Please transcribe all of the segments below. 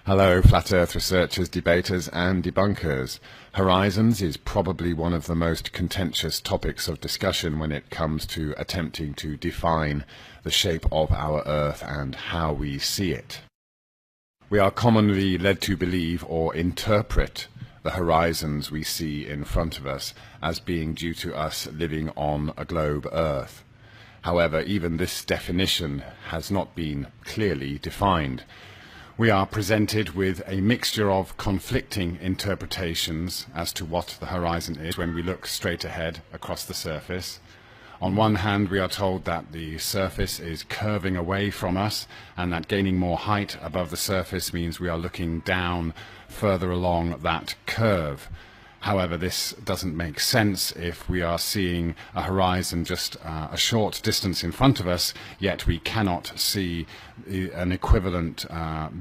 Hello, Flat Earth researchers, debaters and debunkers. Horizons is probably one of the most contentious topics of discussion when it comes to attempting to define the shape of our Earth and how we see it. We are commonly led to believe or interpret the horizons we see in front of us as being due to us living on a globe Earth. However, even this definition has not been clearly defined. We are presented with a mixture of conflicting interpretations as to what the horizon is when we look straight ahead across the surface. On one hand, we are told that the surface is curving away from us and that gaining more height above the surface means we are looking down further along that curve. However, this doesn't make sense if we are seeing a horizon just a short distance in front of us, yet we cannot see an equivalent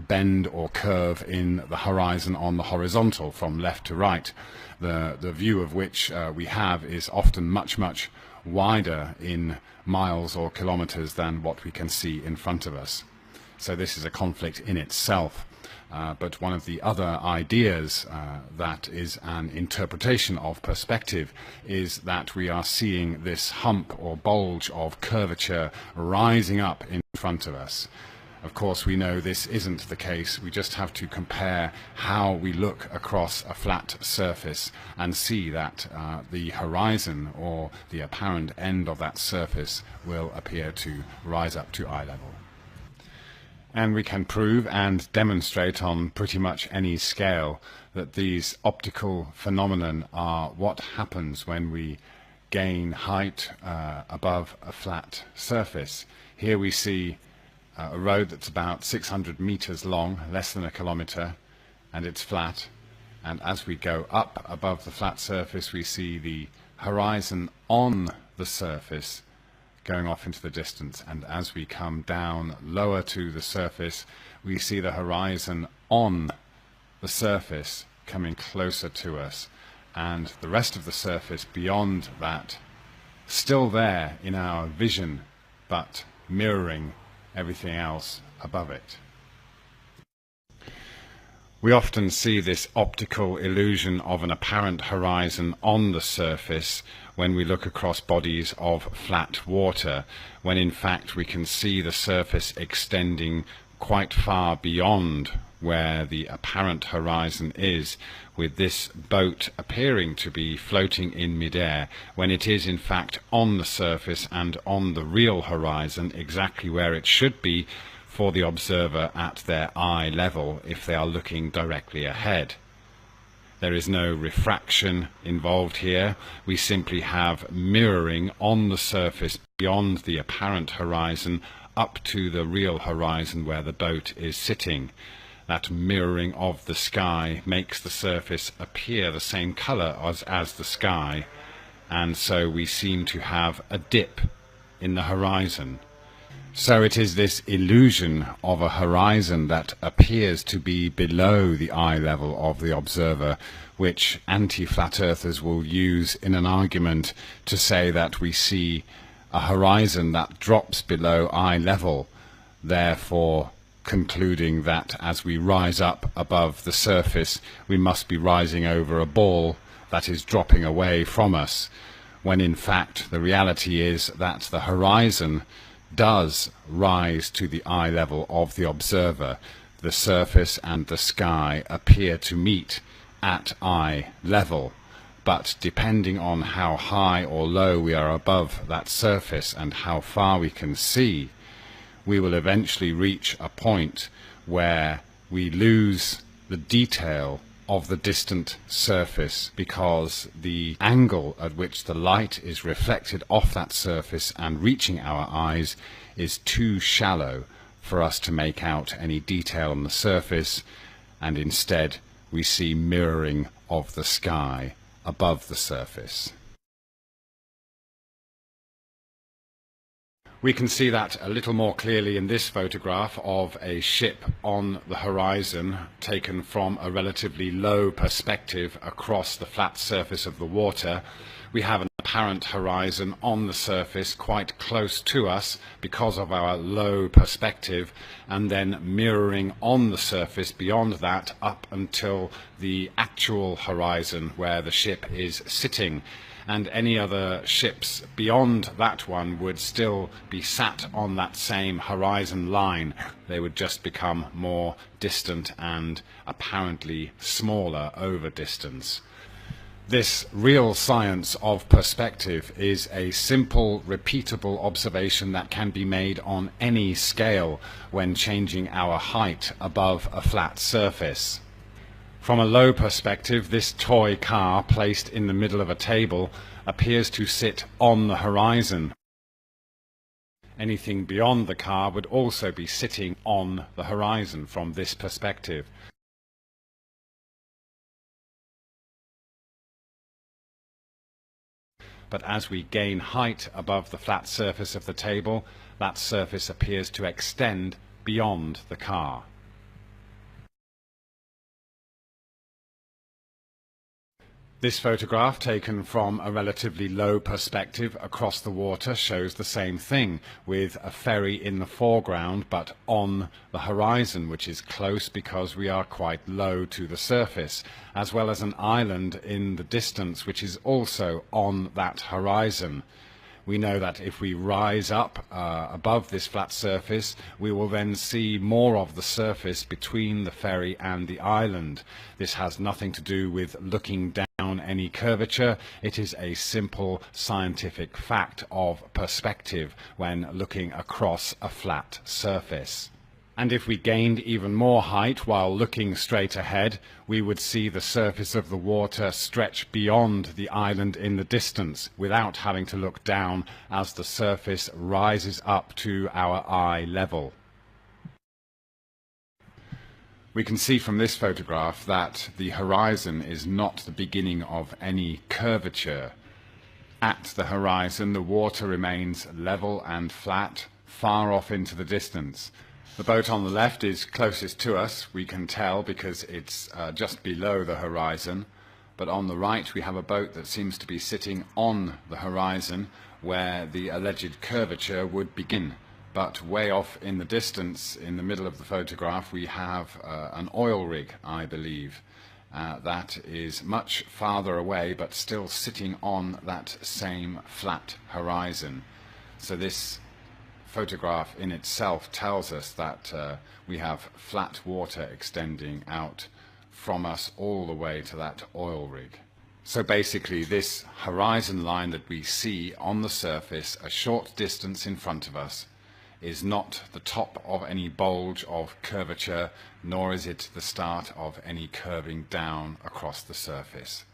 bend or curve in the horizon on the horizontal from left to right. The view of which we have is often much wider in miles or kilometers than what we can see in front of us. So this is a conflict in itself. But one of the other ideas that is an interpretation of perspective is that we are seeing this hump or bulge of curvature rising up in front of us. Of course, we know this isn't the case. We just have to compare how we look across a flat surface and see that the horizon or the apparent end of that surface will appear to rise up to eye level. And we can prove and demonstrate on pretty much any scale that these optical phenomenon are what happens when we gain height above a flat surface. Here we see a road that's about 600 meters long, less than a kilometer, and it's flat. And as we go up above the flat surface, we see the horizon on the surface going off into the distance, and as we come down lower to the surface, we see the horizon on the surface coming closer to us, and the rest of the surface beyond that still there in our vision, but mirroring everything else above it. We often see this optical illusion of an apparent horizon on the surface when we look across bodies of flat water, when in fact we can see the surface extending quite far beyond where the apparent horizon is, with this boat appearing to be floating in midair, when it is in fact on the surface and on the real horizon, exactly where it should be for the observer at their eye level if they are looking directly ahead. There is no refraction involved here. We simply have mirroring on the surface beyond the apparent horizon up to the real horizon where the boat is sitting. That mirroring of the sky makes the surface appear the same color as the sky, and so we seem to have a dip in the horizon. So it is this illusion of a horizon that appears to be below the eye level of the observer, which anti-flat earthers will use in an argument to say that we see a horizon that drops below eye level, therefore concluding that as we rise up above the surface we must be rising over a ball that is dropping away from us, when in fact the reality is that the horizon does rise to the eye level of the observer. The surface and the sky appear to meet at eye level, but depending on how high or low we are above that surface and how far we can see, we will eventually reach a point where we lose the detail of the distant surface because the angle at which the light is reflected off that surface and reaching our eyes is too shallow for us to make out any detail on the surface, and instead we see mirroring of the sky above the surface. We can see that a little more clearly in this photograph of a ship on the horizon taken from a relatively low perspective across the flat surface of the water. We have an apparent horizon on the surface quite close to us because of our low perspective, and then mirroring on the surface beyond that up until the actual horizon where the ship is sitting. And any other ships beyond that one would still be sat on that same horizon line. They would just become more distant and apparently smaller over distance. This real science of perspective is a simple, repeatable observation that can be made on any scale when changing our height above a flat surface. From a low perspective, this toy car placed in the middle of a table appears to sit on the horizon. Anything beyond the car would also be sitting on the horizon from this perspective. But as we gain height above the flat surface of the table, that surface appears to extend beyond the car. This photograph, taken from a relatively low perspective across the water, shows the same thing, with a ferry in the foreground but on the horizon, which is close because we are quite low to the surface, as well as an island in the distance which is also on that horizon. We know that if we rise up above this flat surface, we will then see more of the surface between the ferry and the island. This has nothing to do with looking down any curvature. It is a simple scientific fact of perspective when looking across a flat surface. And if we gained even more height while looking straight ahead, we would see the surface of the water stretch beyond the island in the distance without having to look down as the surface rises up to our eye level. We can see from this photograph that the horizon is not the beginning of any curvature. At the horizon, the water remains level and flat, far off into the distance. The boat on the left is closest to us, we can tell because it's just below the horizon, but on the right we have a boat that seems to be sitting on the horizon where the alleged curvature would begin. But way off in the distance, in the middle of the photograph, we have an oil rig, I believe, that is much farther away but still sitting on that same flat horizon. So this photograph in itself tells us that we have flat water extending out from us all the way to that oil rig. So basically this horizon line that we see on the surface a short distance in front of us is not the top of any bulge of curvature, nor is it the start of any curving down across the surface.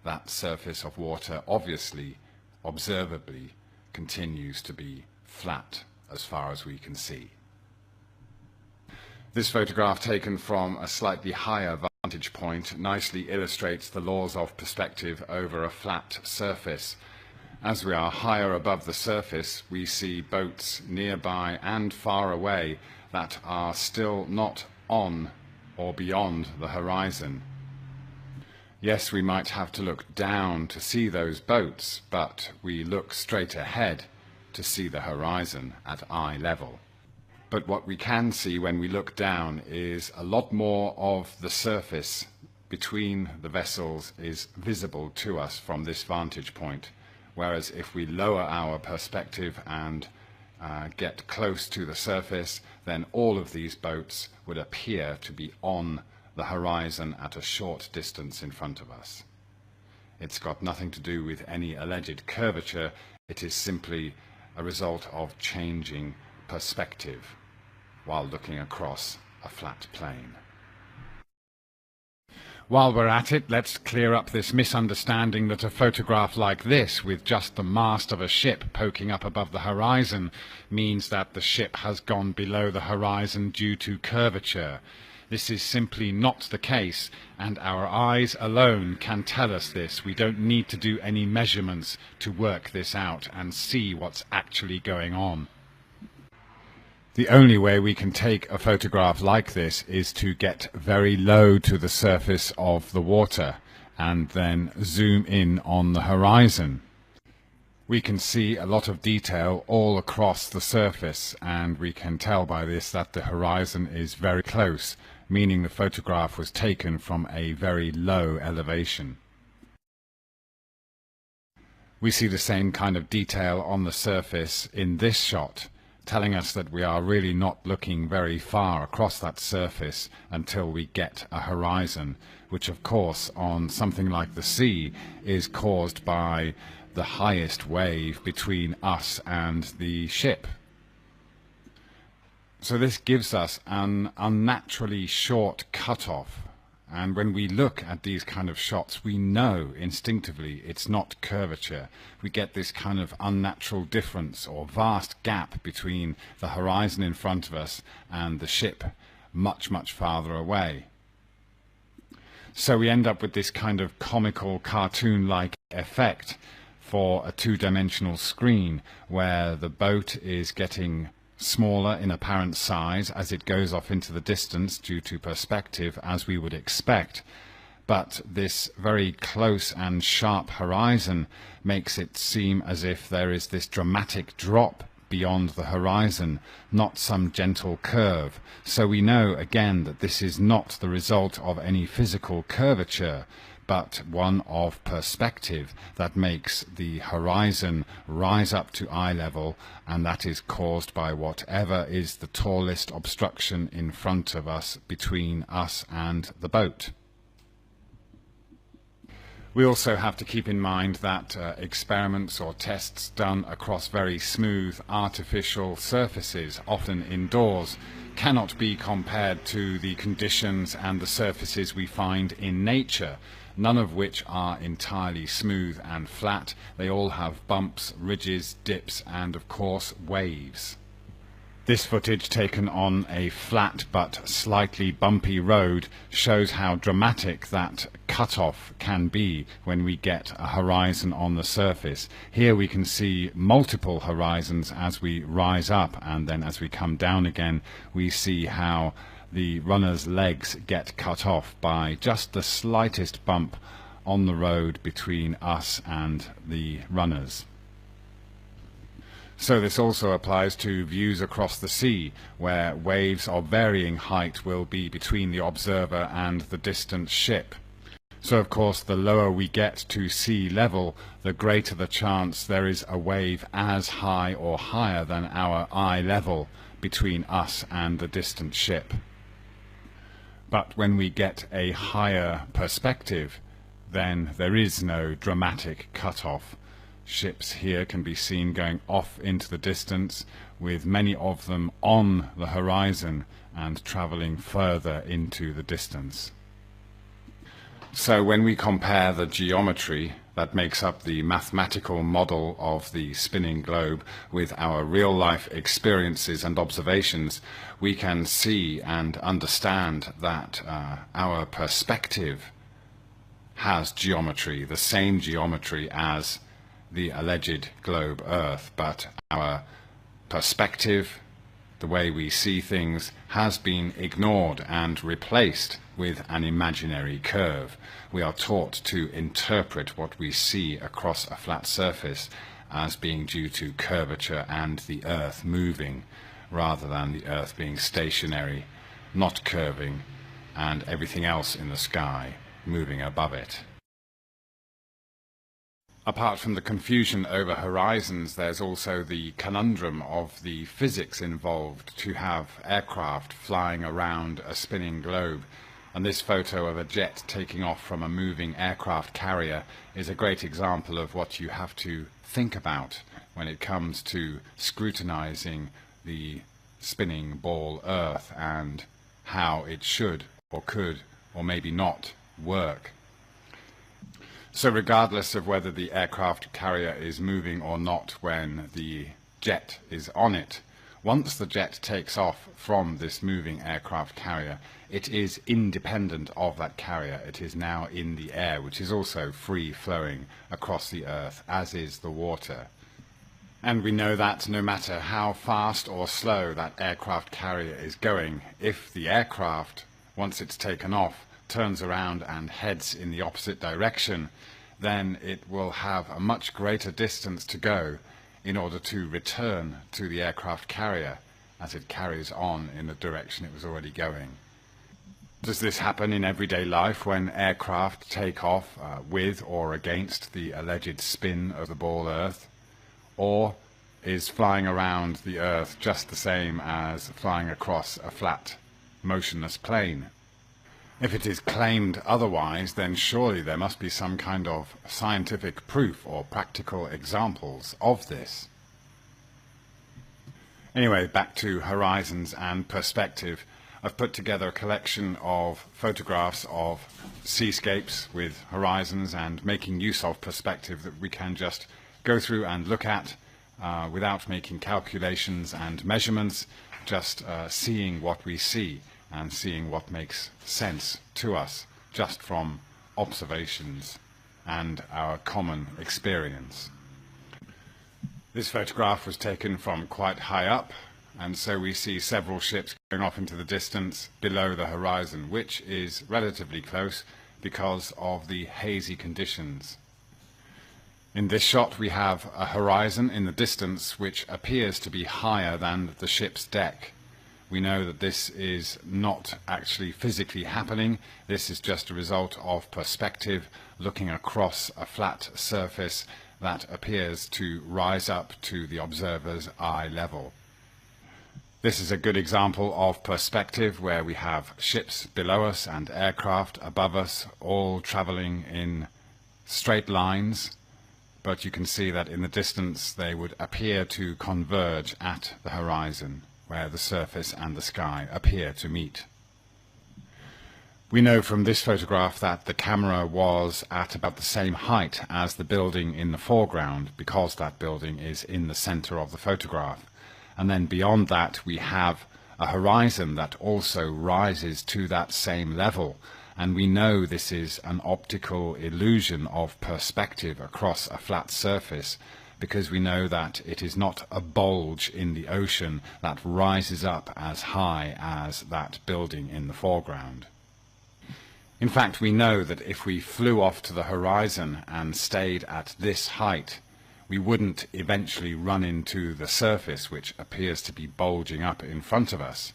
That surface of water obviously, observably, continues to be flat as far as we can see. This photograph, taken from a slightly higher vantage point, nicely illustrates the laws of perspective over a flat surface. As we are higher above the surface, we see boats nearby and far away that are still not on or beyond the horizon. Yes, we might have to look down to see those boats, but we look straight ahead to see the horizon at eye level. But what we can see when we look down is a lot more of the surface between the vessels is visible to us from this vantage point, whereas if we lower our perspective and get close to the surface, then all of these boats would appear to be on the horizon at a short distance in front of us. It's got nothing to do with any alleged curvature. It is simply a result of changing perspective while looking across a flat plane. While we're at it, let's clear up this misunderstanding that a photograph like this, with just the mast of a ship poking up above the horizon, means that the ship has gone below the horizon due to curvature. This is simply not the case, and our eyes alone can tell us this. We don't need to do any measurements to work this out and see what's actually going on. The only way we can take a photograph like this is to get very low to the surface of the water and then zoom in on the horizon. We can see a lot of detail all across the surface, and we can tell by this that the horizon is very close, meaning the photograph was taken from a very low elevation. We see the same kind of detail on the surface in this shot, telling us that we are really not looking very far across that surface until we get a horizon, which of course on something like the sea is caused by the highest wave between us and the ship. So this gives us an unnaturally short cutoff, and when we look at these kind of shots we know instinctively it's not curvature. We get this kind of unnatural difference or vast gap between the horizon in front of us and the ship much farther away. So we end up with this kind of comical cartoon-like effect for a two-dimensional screen where the boat is getting smaller in apparent size as it goes off into the distance due to perspective, as we would expect, but this very close and sharp horizon makes it seem as if there is this dramatic drop beyond the horizon, not some gentle curve. So we know again that this is not the result of any physical curvature, but one of perspective that makes the horizon rise up to eye level, and that is caused by whatever is the tallest obstruction in front of us, between us and the boat. We also have to keep in mind that experiments or tests done across very smooth artificial surfaces, often indoors, cannot be compared to the conditions and the surfaces we find in nature, none of which are entirely smooth and flat. They all have bumps, ridges, dips, and of course waves. This footage, taken on a flat but slightly bumpy road, shows how dramatic that cutoff can be when we get a horizon on the surface. Here we can see multiple horizons as we rise up, and then as we come down again we see how the runner's legs get cut off by just the slightest bump on the road between us and the runners. So this also applies to views across the sea, where waves of varying height will be between the observer and the distant ship. So of course the lower we get to sea level, the greater the chance there is a wave as high or higher than our eye level between us and the distant ship. But when we get a higher perspective, then there is no dramatic cut-off. Ships here can be seen going off into the distance, with many of them on the horizon and travelling further into the distance. So when we compare the geometry that makes up the mathematical model of the spinning globe with our real-life experiences and observations, we can see and understand that our perspective has geometry, the same geometry as the alleged globe Earth, but our perspective, the way we see things, has been ignored and replaced with an imaginary curve. We are taught to interpret what we see across a flat surface as being due to curvature and the Earth moving, rather than the Earth being stationary, not curving, and everything else in the sky moving above it. Apart from the confusion over horizons, there's also the conundrum of the physics involved to have aircraft flying around a spinning globe. And this photo of a jet taking off from a moving aircraft carrier is a great example of what you have to think about when it comes to scrutinizing the spinning ball Earth and how it should or could or maybe not work. So regardless of whether the aircraft carrier is moving or not when the jet is on it, once the jet takes off from this moving aircraft carrier, it is independent of that carrier. It is now in the air, which is also free-flowing across the Earth, as is the water. And we know that no matter how fast or slow that aircraft carrier is going, if the aircraft, once it's taken off, turns around and heads in the opposite direction, then it will have a much greater distance to go in order to return to the aircraft carrier as it carries on in the direction it was already going. Does this happen in everyday life when aircraft take off with or against the alleged spin of the ball Earth? Or is flying around the Earth just the same as flying across a flat, motionless plane? If it is claimed otherwise, then surely there must be some kind of scientific proof or practical examples of this. Anyway, back to horizons and perspective. I've put together a collection of photographs of seascapes with horizons and making use of perspective that we can just go through and look at without making calculations and measurements, just seeing what we see and seeing what makes sense to us just from observations and our common experience. This photograph was taken from quite high up, and so we see several ships going off into the distance below the horizon, which is relatively close because of the hazy conditions. In this shot we have a horizon in the distance which appears to be higher than the ship's deck. We know that this is not actually physically happening. This is just a result of perspective, looking across a flat surface that appears to rise up to the observer's eye level. This is a good example of perspective where we have ships below us and aircraft above us all traveling in straight lines, but you can see that in the distance they would appear to converge at the horizon, where the surface and the sky appear to meet. We know from this photograph that the camera was at about the same height as the building in the foreground, because that building is in the center of the photograph. And then beyond that we have a horizon that also rises to that same level, and we know this is an optical illusion of perspective across a flat surface, because we know that it is not a bulge in the ocean that rises up as high as that building in the foreground. In fact, we know that if we flew off to the horizon and stayed at this height, we wouldn't eventually run into the surface which appears to be bulging up in front of us.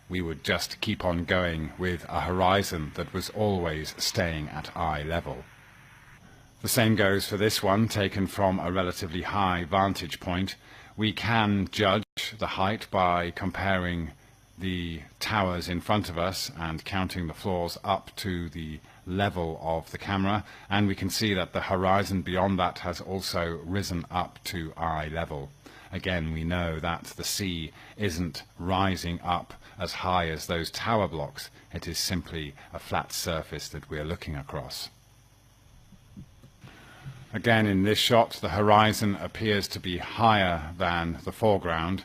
We would just keep on going with a horizon that was always staying at eye level. The same goes for this one, taken from a relatively high vantage point. We can judge the height by comparing the towers in front of us and counting the floors up to the level of the camera, and we can see that the horizon beyond that has also risen up to eye level. Again, we know that the sea isn't rising up as high as those tower blocks. It is simply a flat surface that we're looking across. Again, in this shot, the horizon appears to be higher than the foreground,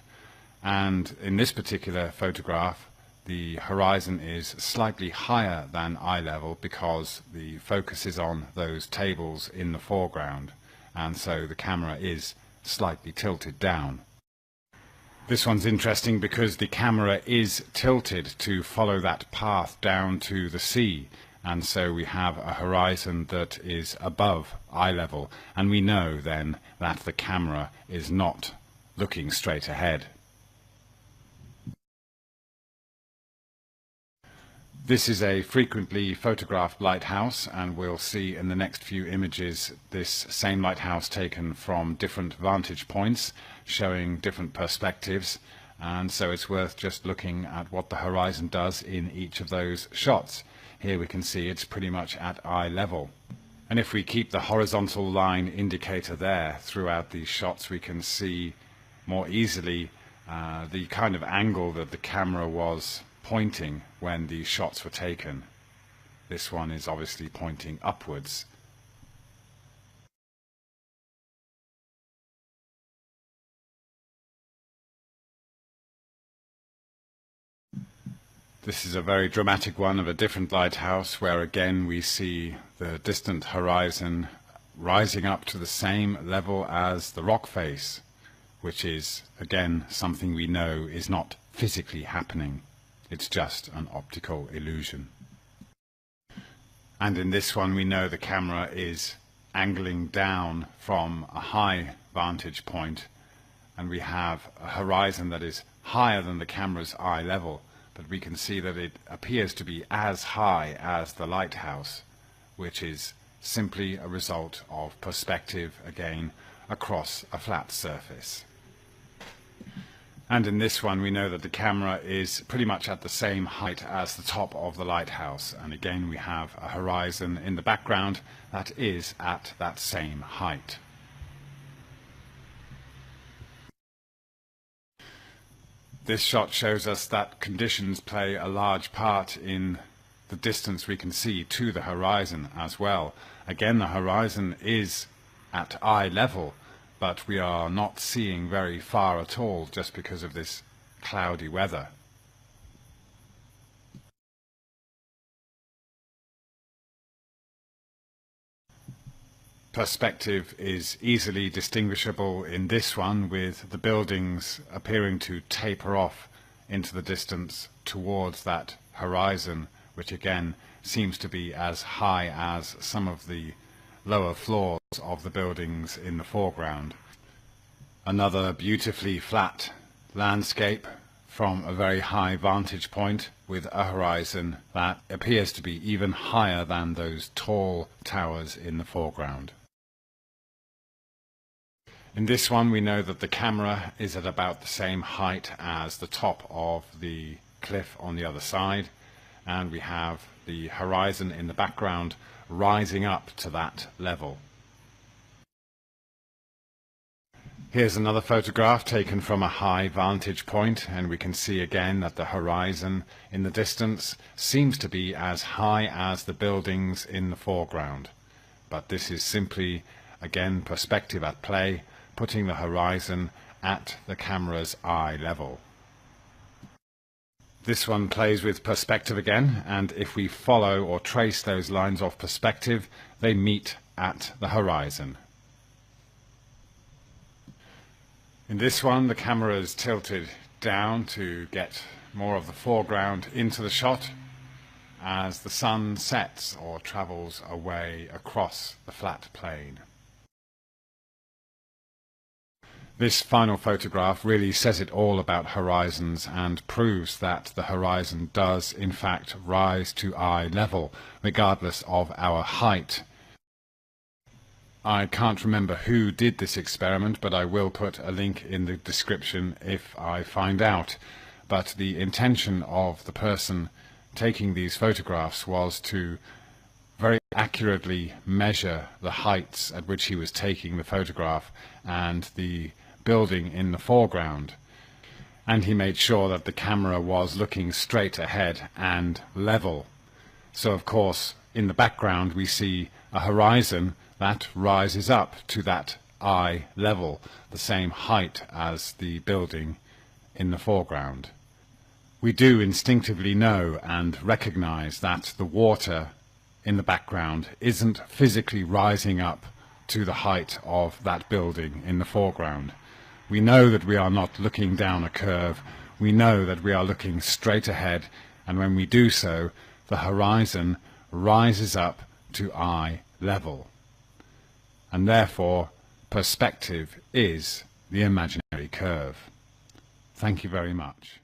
and in this particular photograph, the horizon is slightly higher than eye level because the focus is on those tables in the foreground, and so the camera is slightly tilted down. This one's interesting because the camera is tilted to follow that path down to the sea, and so we have a horizon that is above eye level, and we know then that the camera is not looking straight ahead. This is a frequently photographed lighthouse, and we'll see in the next few images this same lighthouse taken from different vantage points, showing different perspectives, and so it's worth just looking at what the horizon does in each of those shots. Here we can see it's pretty much at eye level. And if we keep the horizontal line indicator there throughout these shots, we can see more easily the kind of angle that the camera was pointing when these shots were taken. This one is obviously pointing upwards. This is a very dramatic one of a different lighthouse, where again we see the distant horizon rising up to the same level as the rock face, which is again something we know is not physically happening. It's just an optical illusion. And in this one we know the camera is angling down from a high vantage point, and we have a horizon that is higher than the camera's eye level, but we can see that it appears to be as high as the lighthouse, which is simply a result of perspective, again, across a flat surface. And in this one we know that the camera is pretty much at the same height as the top of the lighthouse, and again we have a horizon in the background that is at that same height. This shot shows us that conditions play a large part in the distance we can see to the horizon as well. Again, the horizon is at eye level, but we are not seeing very far at all just because of this cloudy weather. Perspective is easily distinguishable in this one, with the buildings appearing to taper off into the distance towards that horizon, which again seems to be as high as some of the lower floors of the buildings in the foreground. Another beautifully flat landscape from a very high vantage point, with a horizon that appears to be even higher than those tall towers in the foreground. In this one we know that the camera is at about the same height as the top of the cliff on the other side, and we have the horizon in the background rising up to that level. Here's another photograph taken from a high vantage point, and we can see again that the horizon in the distance seems to be as high as the buildings in the foreground. But this is simply, again, perspective at play, putting the horizon at the camera's eye level. This one plays with perspective again, and if we follow or trace those lines of perspective, they meet at the horizon. In this one, the camera is tilted down to get more of the foreground into the shot as the sun sets or travels away across the flat plain. This final photograph really says it all about horizons and proves that the horizon does in fact rise to eye level, regardless of our height. I can't remember who did this experiment, but I will put a link in the description if I find out. But the intention of the person taking these photographs was to very accurately measure the heights at which he was taking the photograph and the building in the foreground, and he made sure that the camera was looking straight ahead and level. So of course in the background we see a horizon that rises up to that eye level, the same height as the building in the foreground. We do instinctively know and recognize that the water in the background isn't physically rising up to the height of that building in the foreground. We know that we are not looking down a curve. We know that we are looking straight ahead, and when we do so, the horizon rises up to eye level. And therefore, perspective is the imaginary curve. Thank you very much.